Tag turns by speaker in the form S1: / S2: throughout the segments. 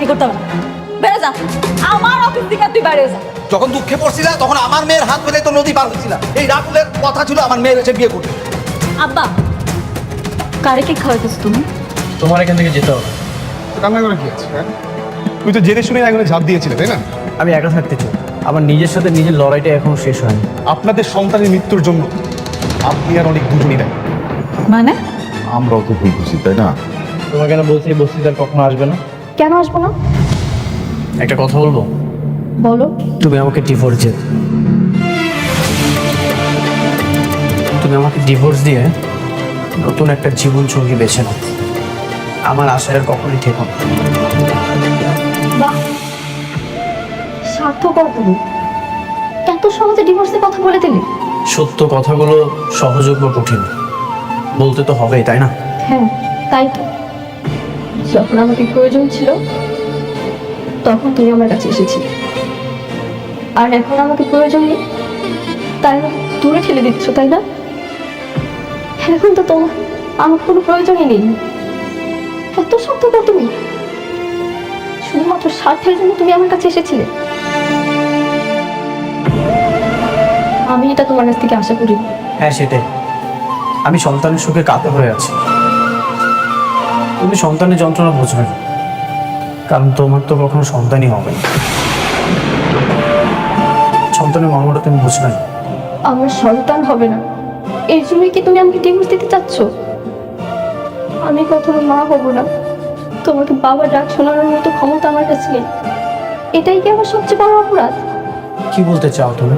S1: চাকরি করতে হবে না। বেড়ে যা, আমার অফিস থেকে তুই বাইরে যা।
S2: যখন দুঃখে পড়ছিলা তখন আমার মেয়ের হাত ধরে তো নদী পার হয়েছিলা। এই রাহুলের কথা ছিল আমার মেয়ের এসে বিয়ে করবে।
S1: আব্বা, কারে কি খাওয়াইতেছ তুমি?
S3: তোমার এখান থেকে যেতে হবে।
S4: কান্না করে কি আছে? হ্যাঁ, তুই তো জেনে শুনে এখানে ঝাঁপ দিয়েছিলে, তাই না?
S3: আমি একা থাকতে চাই। আমার নিজের সাথে নিজের লড়াইটা এখনো শেষ হয়নি।
S4: আপনাদের সন্তানের মৃত্যুর জন্য আপনি আর অনেক দুজনই দেয়।
S1: মানে
S5: আমরাও তো ভুল বুঝি, তাই না?
S3: তোমার কেন বলছি এই বস্তিতে আর কখনো আসবে না?
S1: কেন আসবো না?
S3: একটা কথা বলবো?
S1: বলো।
S3: তুমি আমাকে ডিভোর্স দিয়ে, তুমি আমাকে ডিভোর্স দিয়ে নতুন একটা জীবন সঙ্গী বেছে নাও। আমার আশায় আর কখনোই ঠিক হবে।
S1: বাহ, স্বার্থপর তুমি। এত সহজে ডিভোর্সের কথা বলে দিলে?
S3: সত্য কথাগুলো সহযোগ্য কঠিন, বলতে তো হবেই, তাই না?
S1: হ্যাঁ, তাই তো। যখন আমাকে প্রয়োজন ছিল তখন তুমি আমার কাছে এসেছিলে, আর এখন আমাকে প্রয়োজন নেই তাই আমাকে দূরে ঠেলে দিচ্ছ, তাই না? এখন তো তোমার আমার কোনো প্রয়োজনই নেই। এত স্বার্থপর তুমি, শুধুমাত্র স্বার্থের জন্য তুমি আমার কাছে এসেছিলে। আমি এটা তোমার কাছ থেকে আশা করি।
S3: হ্যাঁ, সেটাই। আমি সন্তানের সুখে কাতর হয়ে আছি। তুমি সন্তানের যন্ত্রণা বুঝবে না, কারণ তোমার তো কখনো সন্তানই হবে না। সন্তানের মর্মটা তুমি বুঝবে না।
S1: আমার সন্তান হবে না এই জন্যই কি তুমি আমাকে ডিভোর্স দিতে চাচ্ছ? আমি কখনো মা হব না, তোমাকে বাবা ডাক শোনানোর মতো ক্ষমতা আমার কাছে নেই। এটাই কি আমার সবচেয়ে বড় অপরাধ?
S3: কি বলতে চাও তুমি?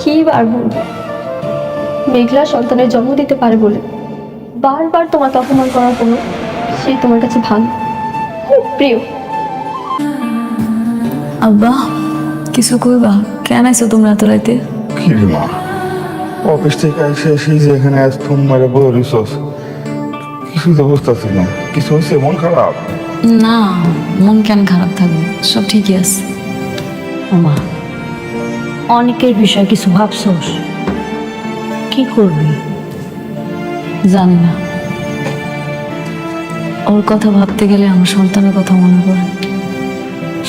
S1: কি বার বলবো? মেঘলা সন্তানের জন্ম দিতে পারে বলে বারবার তোমাকে অপমান করার পর সে তোমার কাছে ভালো, খুব প্রিয়।
S6: আব্বা, কিছু কইবা? কেন আইছো তোমরা এত রাইতে?
S5: কি রে মা, অফিস থেকে এসে সেই যে এখানে আজ ফোন মারে বই রিসোর্স কিছুই তো বুঝতেছি না। কিছু হয়েছে? মন খারাপ?
S6: না, মন কেন খারাপ থাকবে, সব ঠিকই আছে।
S7: ওমা, অনেকের বিষয় কিছু ভাবছোস? কি করবি?
S6: জানি না, ওর কথা ভাবতে গেলে আমার সন্তানের কথা মনে পড়ে।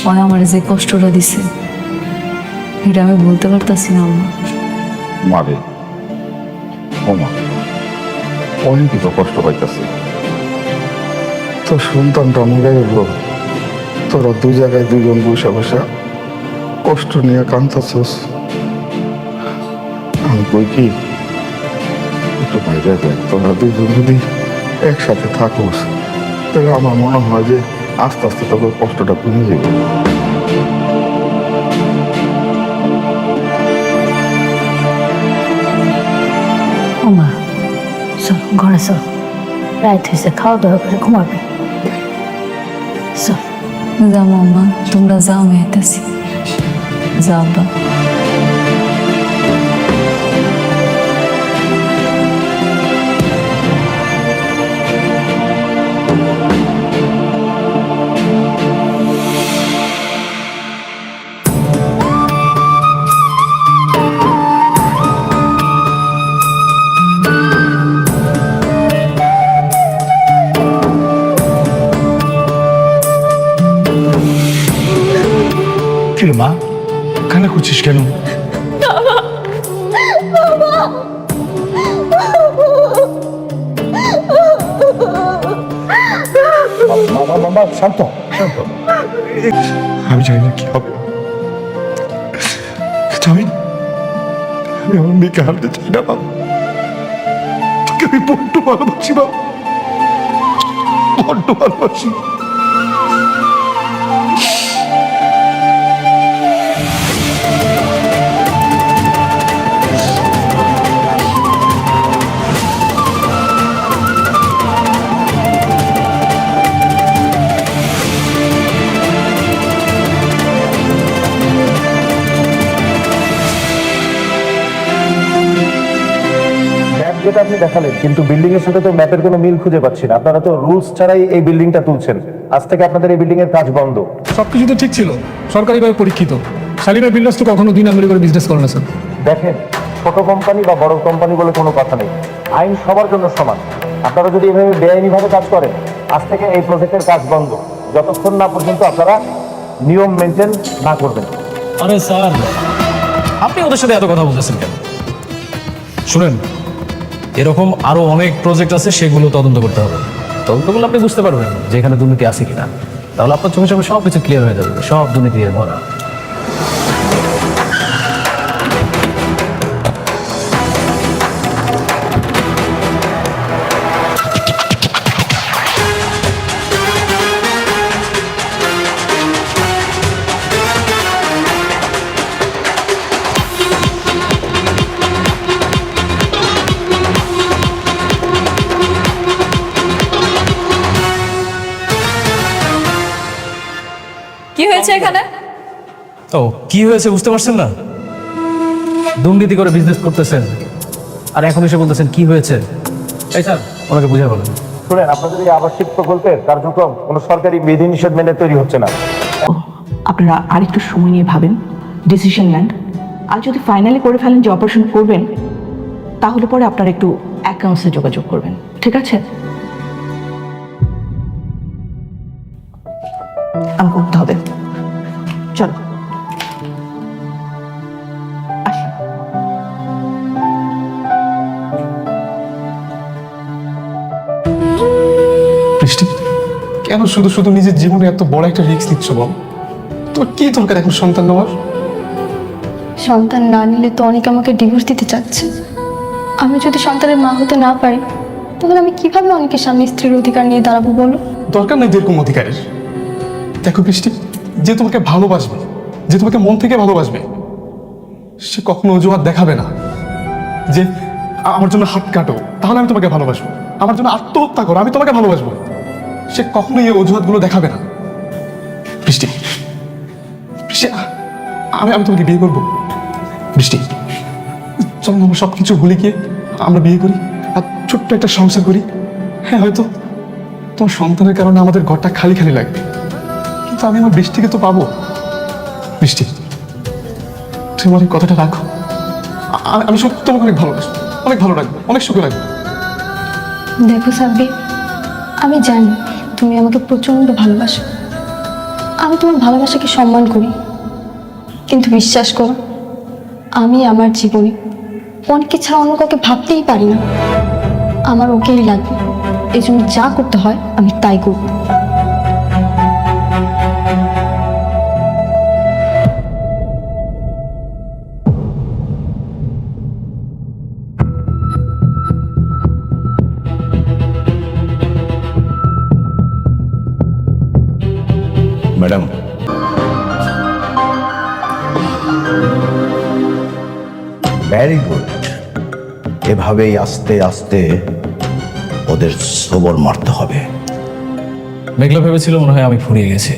S6: ওই আমার যে কষ্টটা দিছে এটা আমি বলতে পারতাছি না আম্মা।
S5: মারে ও মা, অনেকই তো কষ্ট পাইতেছে। তোর সন্তানটা মরে গেল, তোরা দুই জায়গায় দুজন বসে বসে কষ্ট নিয়ে কাঁদতেছস। আমি কই কি, একটু বাইরে দেখ, তোরা দুজন যদি একসাথে থাকোস তাহলে আমার মনে হয় যে আস্তে আস্তে তোদের কষ্টটা কমে যাবে।
S7: ওমা, চল ঘরে চল, রাত হয়েছে, খাওয়া দাওয়া করে ঘুমাবি। চল।
S6: যাও আম্মা, তোমরা যাও, আমি আইতাছি। যাও আব্বা।
S4: কি রে মা, কান্না করছিস কেন? বাবা শান্ত শান্ত। আমি জানি না কি হবে, কিন্তু আমি আমার মেয়েকে হারতে চাই না বাবা। তোকে আমি বড্ড ভালোবাসি বাবা, বড্ড ভালোবাসি।
S8: যেটা আপনি দেখালেন, কিন্তু বিল্ডিং এর সাথে তো ম্যাপের কোনো মিল খুঁজে পাচ্ছি না। আপনারা তো রুলস ছাড়াই এই বিল্ডিংটা তুলছেন। আজ থেকে আপনাদের এই বিল্ডিং এর কাজ বন্ধ।
S4: সবকিছু তো ঠিক ছিল, সরকারিভাবে পরীক্ষিত। শালিমার বিল্ডার্স তো কখনো দুই নাম্বারি করে বিজনেস করে না স্যার।
S8: দেখেন, ছোট কোম্পানি বা বড় কোম্পানি বলে কোনো কথা নেই, আইন সবার জন্য সমান। আপনারা যদি এভাবে বেআইনিভাবে কাজ করেন, আজ থেকে এই প্রজেক্টের কাজ বন্ধ। যতক্ষণ না পর্যন্ত আপনারা নিয়ম মেনটেন না করবেন।
S9: আরে স্যার, আপনি ওদের সাথে এত কথা বলতেছেন কেন? শুনেন, এরকম আরো অনেক প্রজেক্ট আছে, সেগুলো তদন্ত করতে হবে। তদন্ত করলে আপনি বুঝতে পারবেন যে এখানে দুর্নীতি আছে কিনা। তাহলে আপনার চোখে চোখে সব কিছু ক্লিয়ার হয়ে যাবে, সব দুর্নীতি দিয়ে ভরা।
S6: কি হয়েছে এখানে?
S9: ও, কি হয়েছে বুঝতে পারছেন না? দুর্নীতি করে বিজনেস করতেছেন, আর এখন এসে বলতেছেন কি হয়েছে? এই স্যার, ওনাকে বুঝে বলেন।
S8: শুনেন, আপনাদের এই আবাসিক প্রকল্পের কার্যক্রম কোনো সরকারি বিধিনিষেধ মেনে তৈরি হচ্ছে না।
S10: আপনারা আরেকটু সময় নিয়ে ভাবেন, ডিসিশন নেন। আর যদি ফাইনালি করে ফেলেন যে অপারেশন করবেন, তাহলে পরে আপনারা একটু অ্যাকাউন্টসে যোগাযোগ করবেন, ঠিক আছে? আমাকে উঠতে হবে, চলো আসি।
S4: বৃষ্টি, কেন শুধু শুধু নিজের জীবনে এত বড় একটা রিস্ক নিচ্ছ বল? তোর কি দরকার এখন সন্তান নেওয়ার?
S1: সন্তান না নিলে তো অনেকে আমাকে ডিভোর্স দিতে চাচ্ছে। আমি যদি সন্তানের মা হতে না পারি, তাহলে আমি কিভাবে অনেকের স্বামী স্ত্রীর অধিকার নিয়ে দাঁড়াবো বলো?
S4: দরকার নেই এরকম অধিকারের। দেখো বৃষ্টি, যে তোমাকে ভালোবাসবে, যে তোমাকে মন থেকে ভালোবাসবে, সে কখনো অজুহাত দেখাবে না যে আমার জন্য হাত কাটো তাহলে আমি তোমাকে ভালোবাসবো, আমার জন্য আত্মহত্যা করো আমি তোমাকে ভালোবাসবো। সে কখনোই এই অজুহাতগুলো দেখাবে না। বৃষ্টি, বৃষ্টি, আমি তোমাকে বিয়ে করবো। বৃষ্টি, চলো আমরা সব কিছু ভুলে গিয়ে আমরা বিয়ে করি আর ছোট্ট একটা সংসার করি। হ্যাঁ, হয়তো তোমার সন্তানের কারণে আমাদের ঘরটা খালি খালি লাগবে, কিন্তু আমি আমার বৃষ্টিকে তো পাবো। বৃষ্টি, তুমি আমার এই কথাটা রাখো। আমি সত্যি তোমাকে অনেক ভালোবাসবো, অনেক ভালো লাগবে, অনেক সুখে লাগবে।
S1: দেখো সাব্বির, আমি জানি তুমি আমাকে প্রচণ্ড ভালোবাসো। আমি তোমার ভালোবাসাকে সম্মান করি, কিন্তু বিশ্বাস করো, আমি আমার জীবনে অনেকে ছাড়া অন্য কাউকে ভাবতেই পারি না। আমার ওকেই লাগবে, এই জন্য যা করতে হয় আমি তাই করব।
S5: Madam, very good. এভাবেই আস্তে আস্তে ওদের সবর মারতে হবে।
S9: মেঘলা ভেবেছিল মনে হয় আমি ফুরিয়ে গেছি,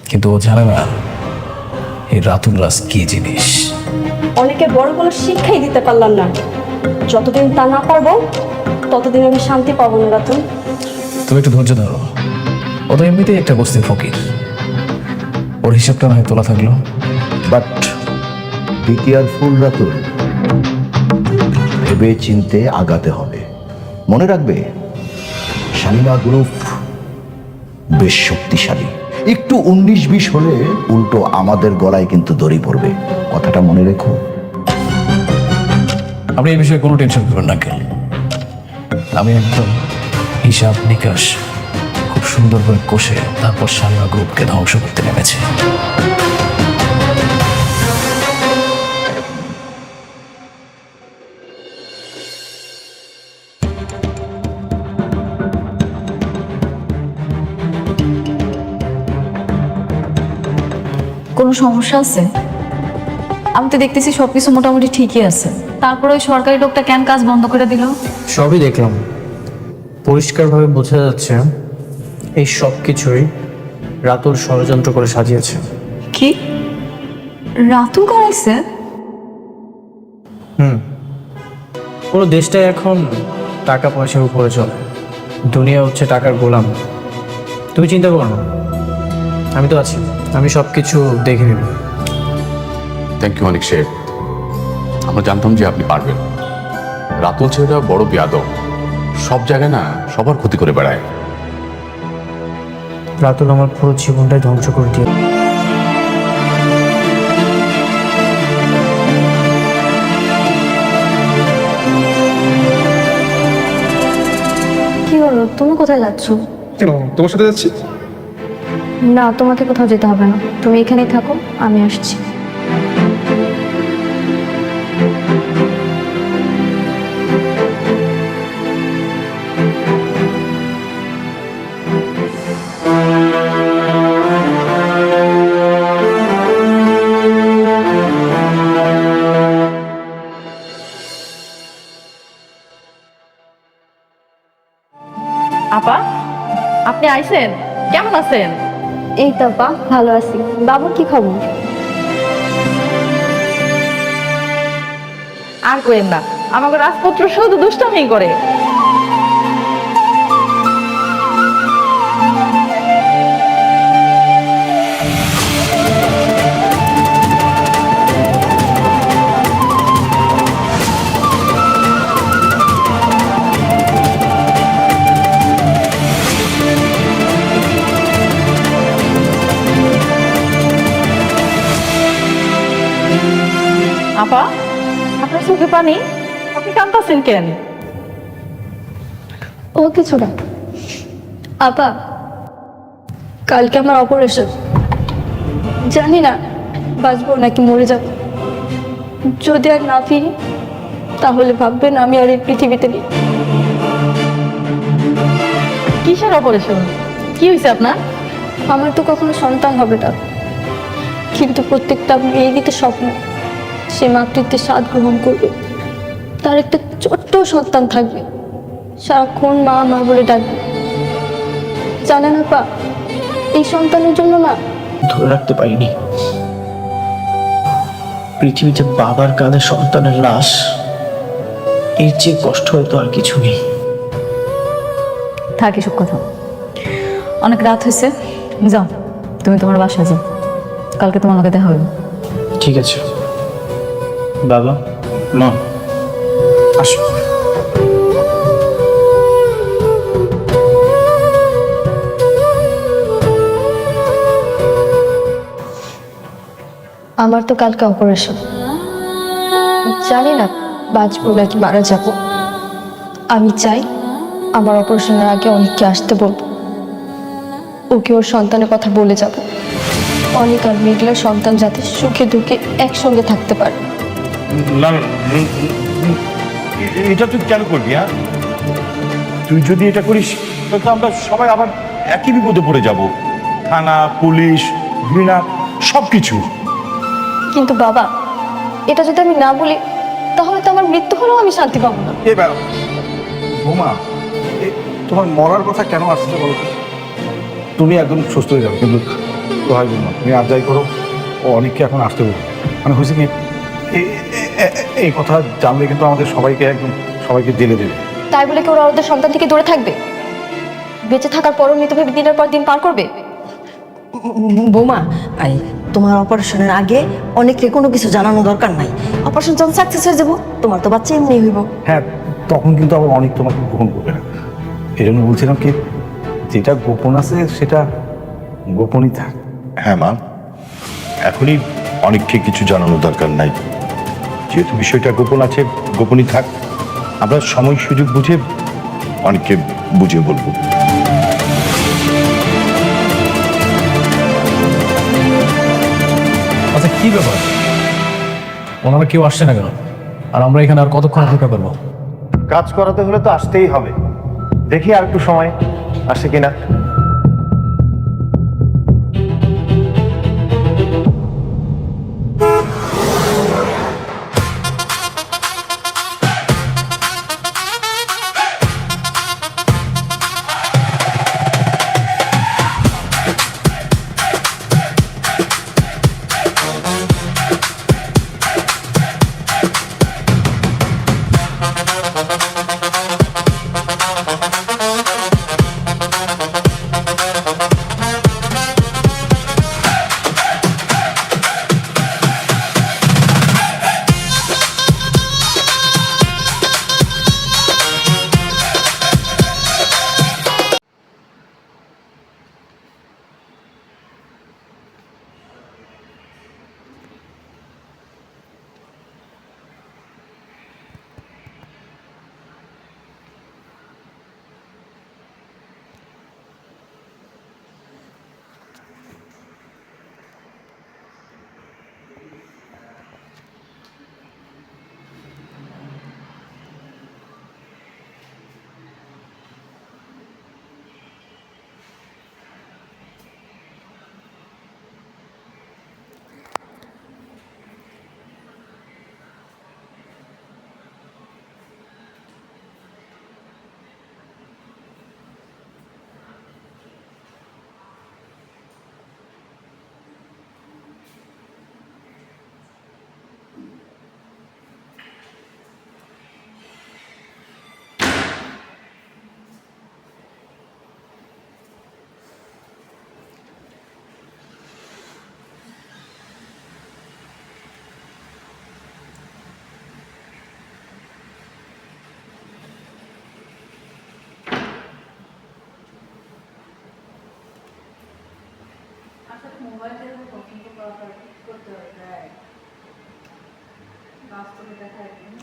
S9: কিন্তু ও জানে না এই রাতুল রাজ কি জিনিস।
S1: অনেকে বড় কোনো শিক্ষাই দিতে পারলাম না। যতদিন তা না পারবো, ততদিন আমি শান্তি পাবো না রাতুল।
S9: তুমি একটু ধৈর্য ধরো, ও তো এমনিতেই একটা বস্তির ফকির, ওর হিসাবটা না হয় তোলা থাকলো।
S5: বাট বি কেয়ারফুল রাতুল, ভেবে চিনতে আগাতে হবে। মনে রাখবে, শালিমা গ্রুপ বেশ শক্তিশালী। একটু 19-20 হলে উল্টো আমাদের গলায় কিন্তু দড়ি পড়বে, কথাটা মনে রেখো।
S9: আপনি এই বিষয়ে কোনো টেনশন করবেন না কেন, আমি একদম হিসাব নিকাশ খুব সুন্দর করে কষে তারপর শালিমা গ্রুপকে ধ্বংস করতে নেমেছে।
S6: কোনো সমস্যা আছে? আমি তো দেখতেছি সবকিছু মোটামুটি ঠিকই আছে, তারপরে ওই সরকারি লোকটা কেন কাজ বন্ধ করে দিল?
S3: সবই দেখলাম, পরিষ্কারভাবে বোঝা যাচ্ছে এই সব কিছুই রাতুল ষড়যন্ত্র করে সাজিয়েছে।
S6: কি রাতুল করাইছে?
S3: পুরো দেশটাই এখন টাকা পয়সার উপরে চলে, দুনিয়া হচ্ছে টাকার গোলাম। তুমি চিন্তা করো না, আমি তো আছি, আমি সব কিছু দেখে নেব।
S11: থ্যাংক ইউ মানিক শেখ। আমরা জানতাম যে আপনি পারবেন। রাতুল ছেলেটা বড় বেয়াদব, সব জায়গায় না সবার ক্ষতি করে বেড়ায়।
S3: রাতুল আমার পুরো জীবনটাই ধ্বংস করে দিয়ে।
S1: কি হলো, তুমি কোথায় যাচ্ছ?
S4: কেন তোমার সাথে যাচ্ছি?
S1: না, তোমাকে কোথাও যেতে হবে না, তুমি এখানেই থাকো, আমি আসছি।
S10: আপা, আপনি আইছেন? কেমন আছেন?
S1: এই তো আপা, ভালো আছি। বাবুর কি খবর?
S10: আর করেন না, আমাকে রাজপুত্র শুধু দুষ্টামি করে। আপা, আপনার চোখে পানি? আপনি কাঁদতেছেন কেন?
S1: ও কিছু না আপা, কালকে আমার অপারেশন, জানি না বাঁচবো নাকি মরে যাব। যদি আর না ফিরি তাহলে ভাববেন আমি আর এই পৃথিবীতে নেই।
S10: কিসের অপারেশন? কি হয়েছে আপনার?
S1: আমার তো কখনো সন্তান হবে না, কিন্তু প্রত্যেকটা মেয়েরই স্বপ্ন সে মাতৃত্বের স্বাদ গ্রহণ করবে, তার একটা ছোট্ট সন্তান থাকবে, সারাক্ষণ মা মা বলে ডাকবে। জানেন আপা, এই সন্তানের জন্য না
S12: ধরে রাখতে পারিনি পৃথিবীতে বাবার কাঁধে সন্তানের লাশ, এর চেয়ে কষ্ট হয়তো আর কিছু নেই।
S6: থাক এসব কথা, অনেক রাত হয়েছে, যাও তুমি তোমার বাসায় যাও, কালকে তোমার লগে দেখা হবে।
S12: ঠিক আছে বাবা, মা আসো।
S1: আমার তো কালকে অপারেশন, জানি না বাঁচবো নাকি মারা যাব। আমি চাই আমার অপারেশনের আগে অনেককে আসতে বলবো, ওকে ওর সন্তানের কথা বলে যাব। অনেক আর মেঘলার সন্তান যাতে সুখে দুঃখে একসঙ্গে থাকতে পারে।
S13: না না, এটা তুই কেন করবি? হ্যাঁ, তুই যদি এটা করিস তাহলে তো আমরা সবাই আবার একই বিপদে পড়ে যাব। থানা, পুলিশ, ঘৃণা, সবকিছু।
S1: কিন্তু বাবা, এটা যদি আমি না বলি তাহলে তো আমার মৃত্যু হলেও আমি শান্তি পাবো না।
S2: বোমা, তোমার মরার কথা কেন আসছে বলো তো? তুমি একদম সুস্থ হয়ে যাবে, কিন্তু দোহাই বোমা, তুমি আর যাই করো, ও অনেককে এখন আসতে বলবে। মানে হয়েছে কি, এই কথা জানলে কিন্তু আমাদের সবাইকে জেলে দেবে।
S1: তাই বলে কি ওরা ওদের সন্তান থেকে দূরে থাকবে? বেঁচে থাকার পরও মৃত ভেবে দিনের পর দিন পার করবে?
S7: বৌমা, আই তোমার অপারেশনের আগে অনেকে কোনো কিছু জানানো দরকার নাই। অপারেশন যখন সাকসেস হয়ে যাবো, তোমার তো বাচ্চা এমনি হইব।
S2: হ্যাঁ, তখন কিন্তু আবার অনেক তোমাকে গ্রহণ করবে না। এই জন্য বলছিলাম কি, যেটা গোপন আছে সেটা গোপনই থাক।
S13: হ্যাঁ মা, এখনই অনেককে কিছু জানানোর দরকার নাই। যেহেতু বিষয়টা গোপন আছে, গোপনই থাক। আমরা সময় সুযোগ বুঝে অনেককে বুঝিয়ে বলবো।
S9: আচ্ছা কি ব্যাপার, ওনারা কেউ আসছে না কেন? আর আমরা এখানে আর কতক্ষণ অপেক্ষা করবো?
S8: কাজ করাতে হলে তো আসতেই হবে। দেখি আর একটু সময় আসে কিনা।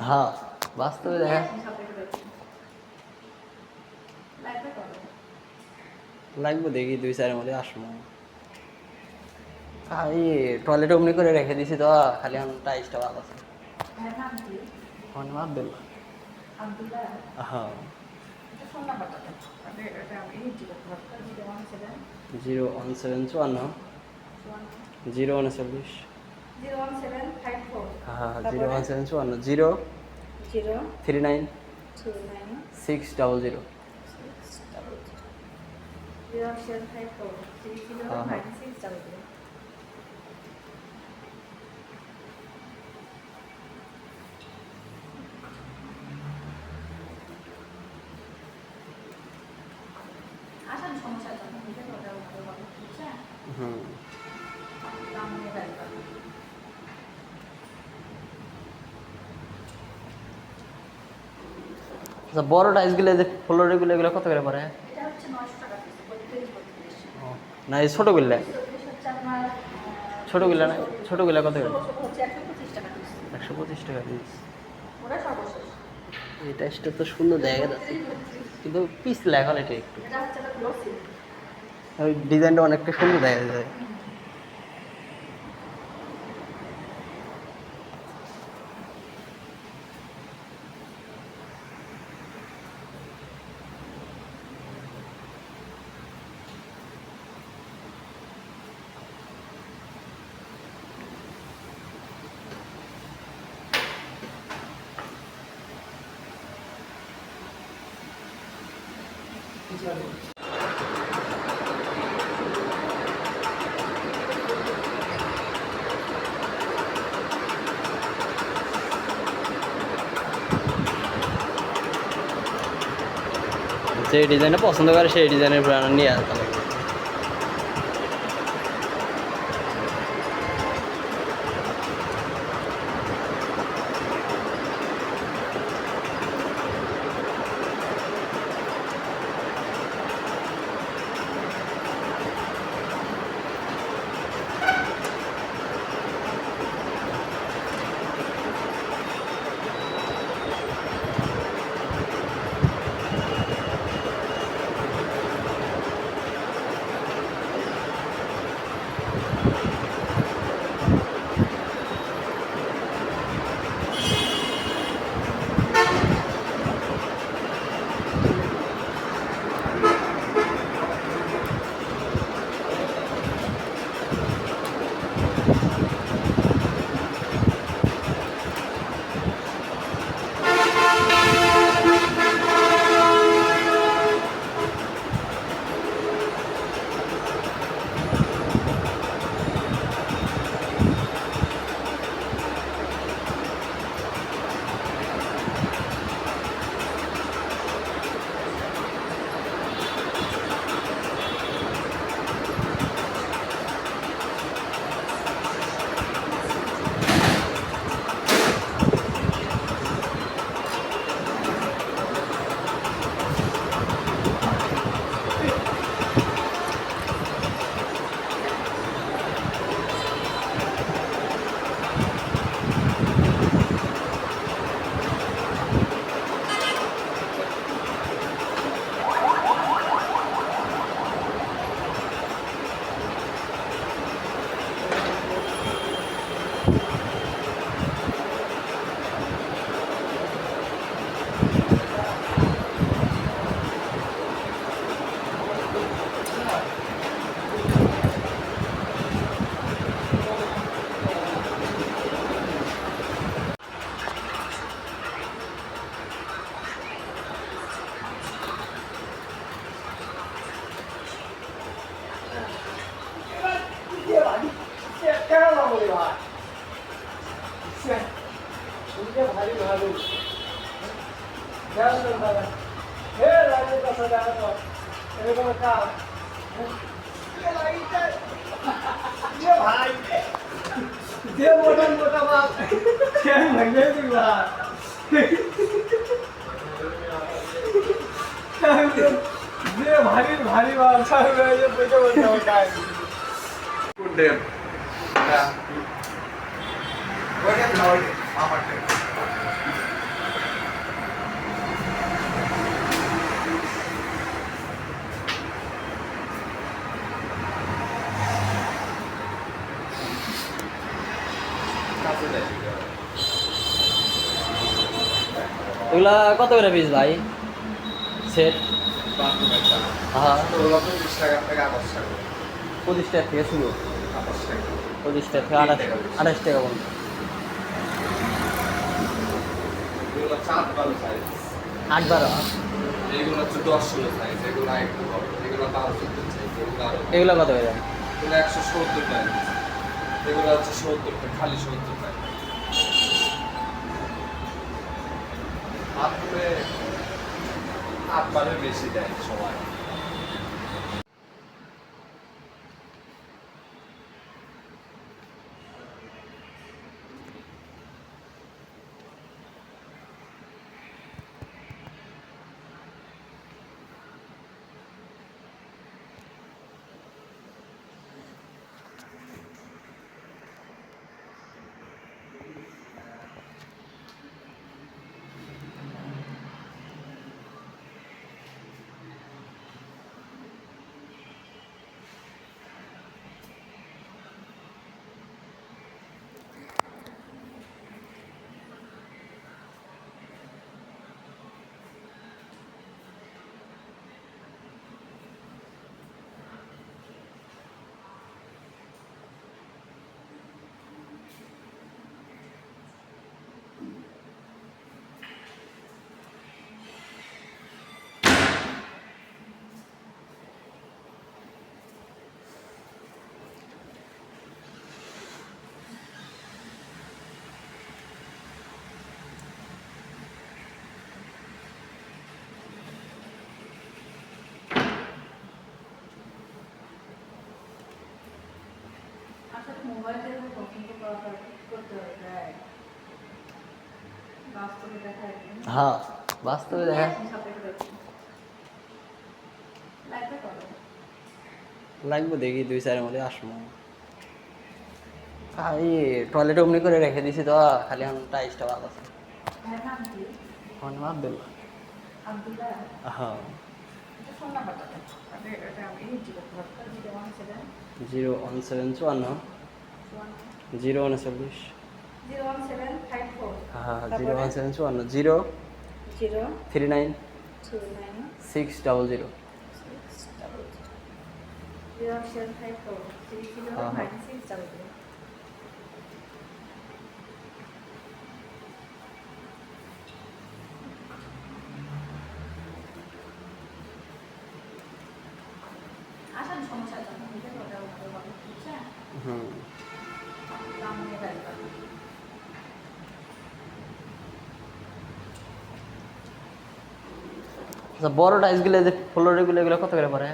S12: হ্যাঁ বাস্তবে দেখা লাগবে দেখি 2-4 মধ্যে আসবো আমি টয়লেট অমনি করে রেখে দিছি তো খালি এখন টাইসটা ভালো আছে আমার নাম আব্দুল্লাহ হ্যাঁ 01754 039 হ্যাঁ 01754 039 600 হুম আচ্ছা বড় টাইসগুলো যে ফ্লোরেগুলো এগুলো কত করে পড়ে না এই ছোটগুলো ছোটগুলো না ছোটগুলো কত করে 125 টাকা পিস এই টাইসটা তো সুন্দর দেখা যাচ্ছে কিন্তু পিস লেখা এটা একটু ওই ডিজাইনটা অনেকটা সুন্দর দেখা যায় যে ডিজাইনটা পছন্দ করে সেই ডিজাইনের ব্র্যান্ড নিয়ে আসতে হবে
S3: ভারী ভারী মাল
S12: এগুলা কত করে পিস ভাই সেট? হ্যাঁ 25 টাকা থেকে শুরু, 25 টাকা থেকে 28 টাকা পর্যন্ত। আট বারো এগুলো কত করে?
S14: 170 টাকা, এগুলো হচ্ছে 70 টাকা, খালি 70 টাকা। আটবারের বেশি দেয় সবাই।
S12: হ্যাঁ বাস্তবে দেখা লাগবে, দেখি 2-4 মধ্যে আসবো। এই টয়লেট অমনি করে রেখে দিছি তো, খালি এখন টাইসটা ভালো আছে। আব্দুল্লাহ। হ্যাঁ 01754 039 হ্যাঁ 01754 039 600। আচ্ছা বড় টাইসগুলো যে ফ্লোরেগুলো এগুলো কত করে পড়ে?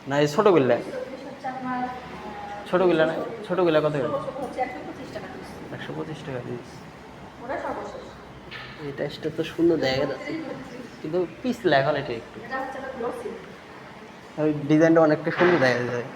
S12: না এই ছোটোগুলো ছোটোগুলো না, ছোটোগুলো কত করে? 125 টাকা পিস। এই টাইসটা তো সুন্দর দেখা যাচ্ছে, কিন্তু পিস লেখা এটা একটু ওই ডিজাইনটা অনেকটা সুন্দর দেখা যায়।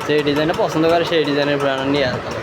S12: যে ডিজাইনটা পছন্দ করে সেই ডিজাইনের ব্র্যান্ড নিয়ে আসতাম।